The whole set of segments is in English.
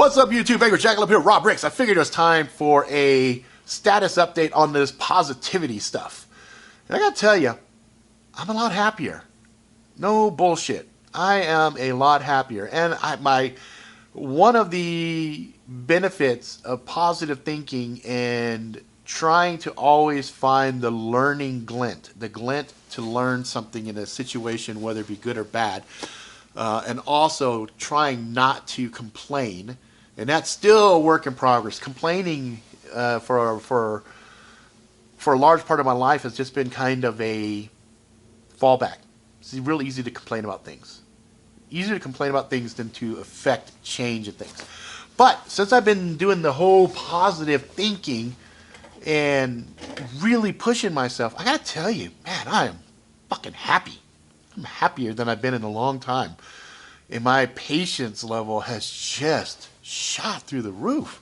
What's up, YouTube? Angry Jackalope here, Rob Ricks. I figured it was time for a status update on this positivity stuff. And I gotta tell you, I'm a lot happier. No bullshit. I am a lot happier. And one of the benefits of positive thinking and trying to always find the learning glint, the glint to learn something in a situation, whether it be good or bad, and also trying not to complain, and that's still a work in progress. Complaining for a large part of my life has just been kind of a fallback. It's really easy to complain about things. Easier to complain about things than to affect change in things. But since I've been doing the whole positive thinking and really pushing myself, I gotta tell you, man, I am fucking happy. I'm happier than I've been in a long time. And my patience level has just shot through the roof.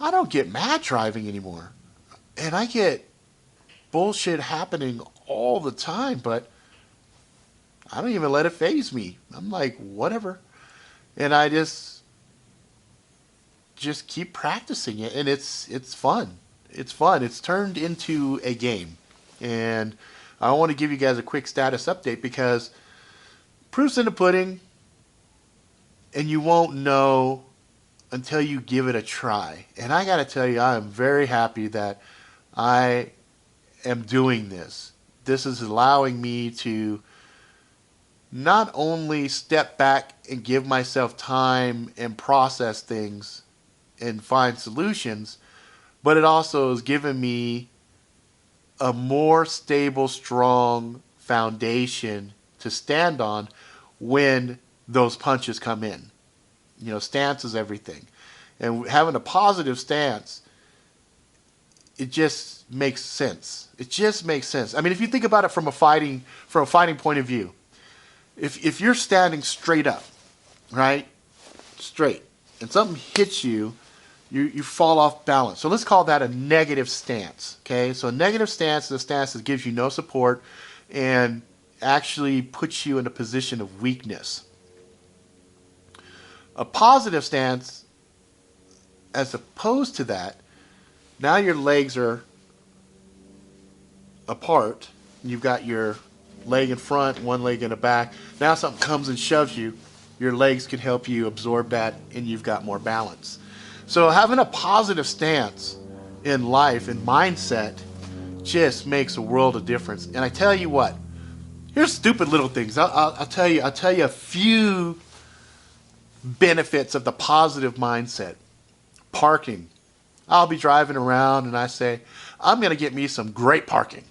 I don't get mad driving anymore. And I get bullshit happening all the time, but I don't even let it faze me. I'm like, whatever. And I just keep practicing it, and it's fun. It's fun. It's turned into a game. And I want to give you guys a quick status update because proof's in the pudding, and you won't know until you give it a try. And I got to tell you, I am very happy that I am doing this. This is allowing me to not only step back and give myself time and process things and find solutions, but it also has given me a more stable, strong foundation to stand on when those punches come in. You know, stance is everything. And having a positive stance, it just makes sense. It just makes sense. I mean, if you think about it from a fighting point of view, if you're standing straight up, right? Straight, and something hits you, you fall off balance. So let's call that a negative stance, okay? So a negative stance is a stance that gives you no support and actually puts you in a position of weakness. A positive stance, as opposed to that, now your legs are apart. You've got your leg in front, one leg in the back. Now something comes and shoves you, your legs can help you absorb that, and you've got more balance. So having a positive stance in life and mindset just makes a world of difference. And I tell you what, here's stupid little things. I'll tell you a few benefits of the positive mindset. Parking. I'll be driving around and I say, I'm going to get me some great parking.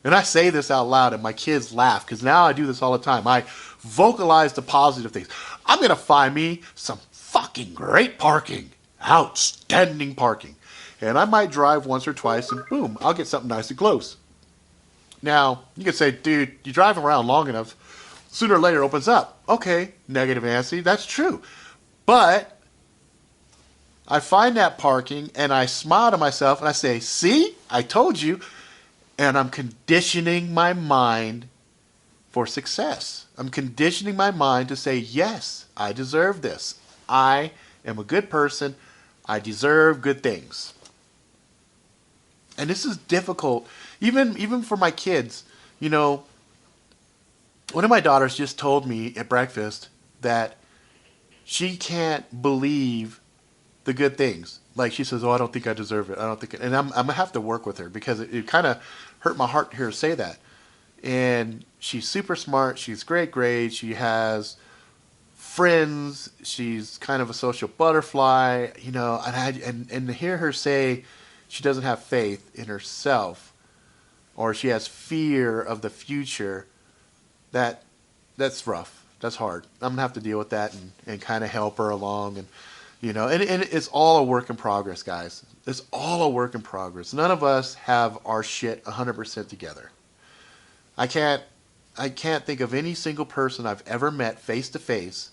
And I say this out loud and my kids laugh because now I do this all the time. I vocalize the positive things. I'm going to find me some fucking great parking. Outstanding parking. And I might drive once or twice and boom, I'll get something nice and close. Now, you could say, dude, you drive around long enough, sooner or later it opens up. Okay, negative Nancy, that's true. But I find that parking and I smile to myself and I say, see, I told you. And I'm conditioning my mind for success. I'm conditioning my mind to say, yes, I deserve this. I am a good person. I deserve good things. And this is difficult, even for my kids. You know, one of my daughters just told me at breakfast that she can't believe the good things. Like she says, oh, I don't think I deserve it. I don't think it. And I'm going to have to work with her because it kind of hurt my heart to hear her say that. And she's super smart. She's great grades. She has friends. She's kind of a social butterfly, you know, and to hear her say she doesn't have faith in herself or she has fear of the future, that's rough. That's hard. I'm going to have to deal with that and kind of help her along. And you know, and it's all a work in progress, guys. It's all a work in progress. None of us have our shit 100% together. I can't think of any single person I've ever met face to face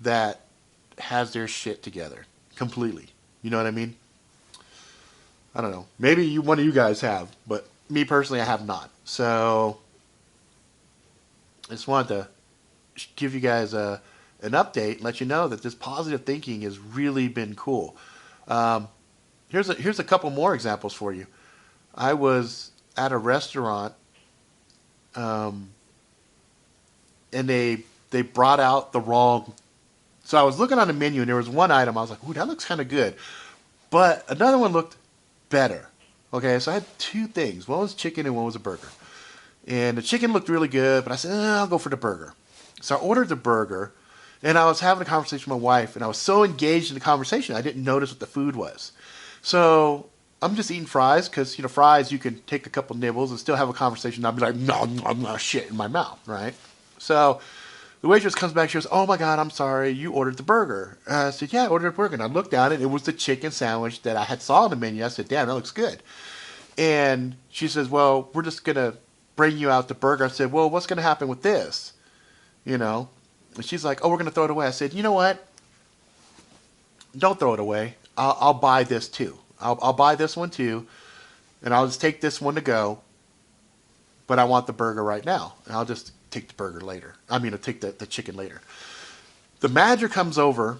that has their shit together completely. You know what I mean? I don't know. Maybe one of you guys have, but me personally, I have not. So I just wanted to give you guys a an update and let you know that this positive thinking has really been cool. Um, here's a couple more examples for you. I was at a restaurant, um, and they brought out the wrong. So I was looking on the menu, and there was one item I was like, "Ooh, that looks kind of good," but another one looked better. Okay, so I had two things. One was chicken, and one was a burger. And the chicken looked really good, but I said, I'll go for the burger. So I ordered the burger, and I was having a conversation with my wife, and I was so engaged in the conversation, I didn't notice what the food was. So I'm just eating fries, because, fries, you can take a couple nibbles and still have a conversation. I'll be like, no, I'm not shit in my mouth, right? So the waitress comes back, she goes, oh my God, I'm sorry, you ordered the burger. I said, yeah, I ordered a burger. And I looked down, and it was the chicken sandwich that I had saw on the menu. I said, damn, that looks good. And she says, well, we're just going to bring you out the burger. I said, well, what's going to happen with this? And she's like, oh, we're going to throw it away. I said, you know what? Don't throw it away. I'll buy this too. I'll buy this one too. And I'll just take this one to go. But I want the burger right now. And I'll just take the burger later. I'll take the chicken later. The manager comes over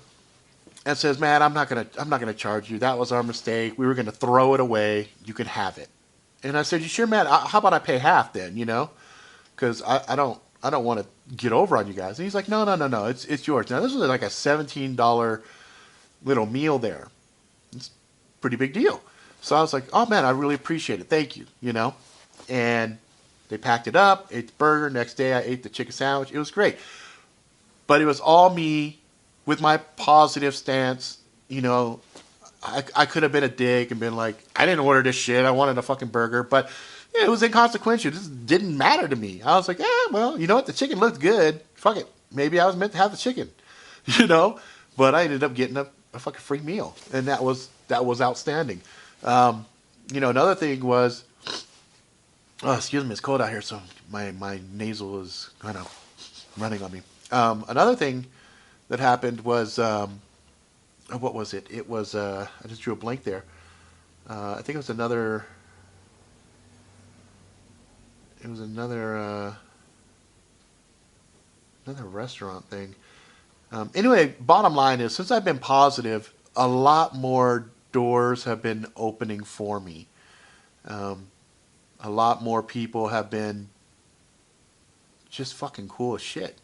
and says, man, I'm not gonna charge you. That was our mistake. We were going to throw it away. You can have it. And I said, you sure, man? How about I pay half then, Because I don't want to get over on you guys. And he's like, no, it's yours. Now, this was like a $17 little meal there. It's a pretty big deal. So I was like, oh, man, I really appreciate it. Thank you, And they packed it up, ate the burger. Next day, I ate the chicken sandwich. It was great. But it was all me with my positive stance, I could have been a dick and been like, I didn't order this shit. I wanted a fucking burger. But it was inconsequential. It just didn't matter to me. I was like, well, you know what? The chicken looked good. Fuck it. Maybe I was meant to have the chicken, But I ended up getting a fucking free meal. And that was outstanding. Another thing was, oh, excuse me, it's cold out here, so my nasal is kind of running on me. Another thing that happened was, what was it? It was, I just drew a blank there. I think it was another restaurant thing. Anyway, bottom line is, since I've been positive, a lot more doors have been opening for me. A lot more people have been just fucking cool as shit.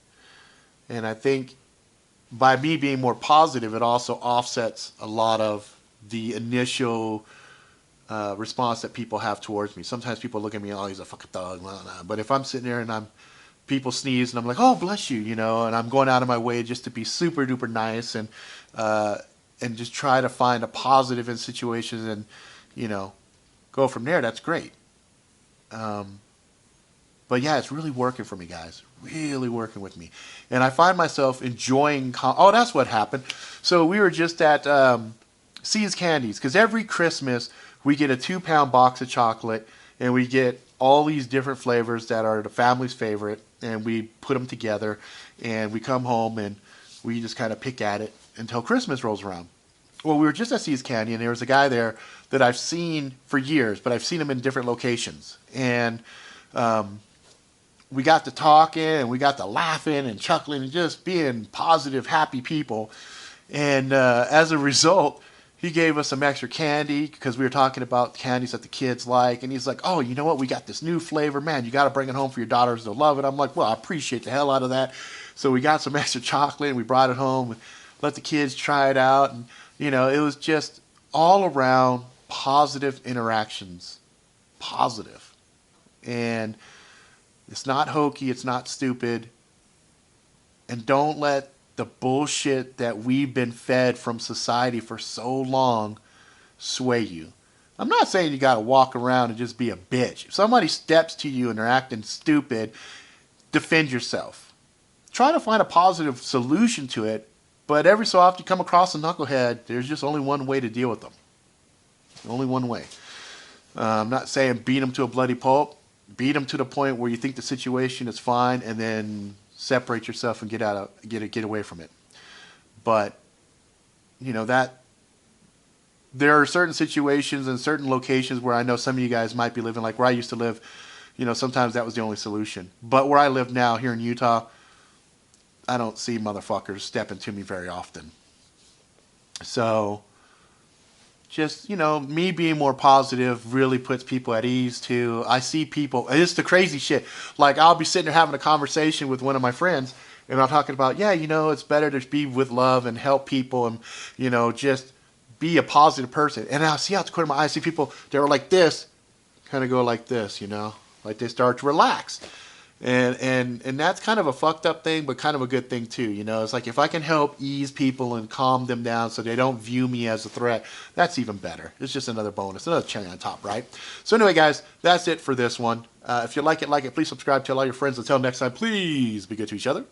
And I think by me being more positive, it also offsets a lot of the initial response that people have towards me. Sometimes people look at me, oh, he's a fucking thug, blah, blah. But if I'm sitting there and people sneeze and I'm like, oh, bless you, and I'm going out of my way just to be super duper nice and just try to find a positive in situations and, go from there, that's great. But yeah, it's really working for me, guys. Really working with me. And I find myself enjoying... Oh, that's what happened. So we were just at See's Candies, because every Christmas we get a 2-pound box of chocolate, and we get all these different flavors that are the family's favorite, and we put them together, and we come home, and we just kind of pick at it until Christmas rolls around. Well, we were just at See's Candy, and there was a guy there that I've seen for years, but I've seen him in different locations. And we got to talking, and we got to laughing and chuckling and just being positive, happy people. And as a result, he gave us some extra candy because we were talking about candies that the kids like. And he's like, oh, you know what? We got this new flavor. Man, you got to bring it home for your daughters. They'll love it. I'm like, well, I appreciate the hell out of that. So we got some extra chocolate, and we brought it home and let the kids try it out. And, it was just all around positive interactions. Positive. And it's not hokey. It's not stupid. And don't let the bullshit that we've been fed from society for so long sway you. I'm not saying you got to walk around and just be a bitch. If somebody steps to you and they're acting stupid, defend yourself. Try to find a positive solution to it, but every so often you come across a knucklehead, there's just only one way to deal with them. Only one way. I'm not saying beat them to a bloody pulp. Beat them to the point where you think the situation is fine, and then separate yourself and get away from it. But that there are certain situations and certain locations where I know some of you guys might be living, like where I used to live. Sometimes that was the only solution. But where I live now, here in Utah, don't see motherfuckers stepping to me very often. So just, me being more positive really puts people at ease too. I see people, it's the crazy shit. Like, I'll be sitting there having a conversation with one of my friends, and I'm talking about, yeah, it's better to be with love and help people and, just be a positive person. And I see out the corner of my eye, I see people, they're like this, kind of go like this, like they start to relax. And that's kind of a fucked up thing, but kind of a good thing too. It's like if I can help ease people and calm them down so they don't view me as a threat, that's even better. It's just another bonus, another cherry on top, right? So anyway, guys, that's it for this one. If you like it, please subscribe, tell all your friends. Until next time, please be good to each other.